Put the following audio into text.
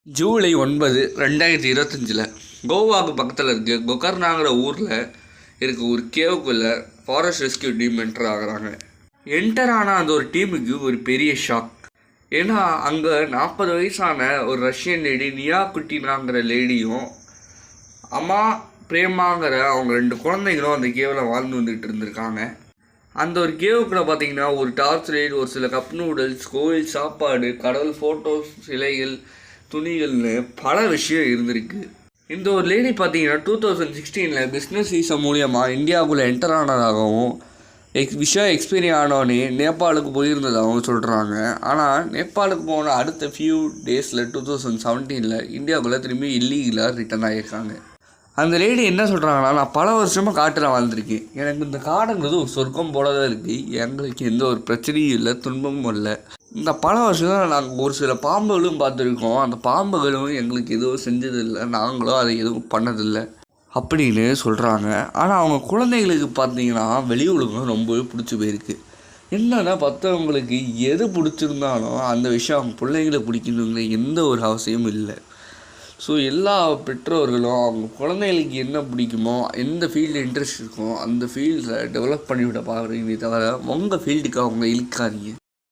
ஜூலை 9, 2025 கோவாவுக்கு பக்கத்தில் இருக்க கொகர்னாங்கிற ஊரில் இருக்க ஒரு கேவுக்குள்ளே ஃபாரஸ்ட் ரெஸ்கியூ டீம் என்டர் ஆகுறாங்க. என்டர் ஆன அந்த ஒரு டீமுக்கு ஒரு பெரிய ஷாக். ஏன்னா அங்கே 40 வயசான ஒரு ரஷ்யன் லேடி நியா குட்டினாங்கிற லேடியும் அம்மா பிரேமாங்கிற அவங்க 2 குழந்தைங்களும் அந்த கேவில் வாழ்ந்து வந்துக்கிட்டு இருந்திருக்காங்க. அந்த ஒரு கேவுக்குள்ளே பார்த்தீங்கன்னா ஒரு டார்ச் லைட், ஒரு சில கப் நூடுல்ஸ், கோவில் சாப்பாடு, கடல் ஃபோட்டோஸ், சிலைகள், துணிகள்னு பல விஷயம் இருந்திருக்கு. இந்த ஒரு லேடி பார்த்தீங்கன்னா 2016 பிஸ்னஸ் வீசா மூலியமாக இந்தியாவுக்குள்ளே என்டர் ஆனதாகவும் விஷயம் எக்ஸ்பீரியன் ஆனோடனே நேபாளுக்கு போயிருந்ததாகவும் சொல்கிறாங்க. ஆனால் நேபாளுக்கு போன அடுத்த ஃபியூ டேஸில் 2017 இந்தியாவுக்குள்ளே திரும்பி இல்லீகலாக ரிட்டர்ன் ஆகியிருக்காங்க. அந்த லேடி என்ன சொல்கிறாங்கன்னா, நான் பல வருஷமாக காட்டில் வாழ்ந்துருக்கேன், எனக்கு இந்த காடுங்கிறது ஒரு சொர்க்கம் போல தான் இருக்குது, எங்களுக்கு எந்த ஒரு பிரச்சனையும் இல்லை, துன்பமும் இல்லை. இந்த பல வருஷம் நாங்கள் ஒரு சில பாம்புகளும் பார்த்துருக்கோம், அந்த பாம்புகளும் எங்களுக்கு எதுவும் செஞ்சதில்லை, நாங்களும் அதை எதுவும் பண்ணதில்லை அப்படின்னு சொல்கிறாங்க. ஆனால் அவங்க குழந்தைகளுக்கு பார்த்தீங்கன்னா வெளி உலகம் ரொம்பவே பிடிச்சி போயிருக்கு. என்னன்னா மற்றவங்களுக்கு எது பிடிச்சிருந்தாலும் அந்த விஷயம் அவங்க பிள்ளைங்களை பிடிக்கணுங்கிற எந்த ஒரு அவசியமும் இல்லை. ஸோ எல்லா பெற்றோர்களும் அவங்க குழந்தைகளுக்கு என்ன பிடிக்குமோ, எந்த ஃபீல்டில் இன்ட்ரெஸ்ட் இருக்கோ அந்த ஃபீல்டில் டெவலப் பண்ணிவிட பாருங்களே தவிர உங்கள் ஃபீல்டுக்கு அவங்க இழுக்காதீங்க.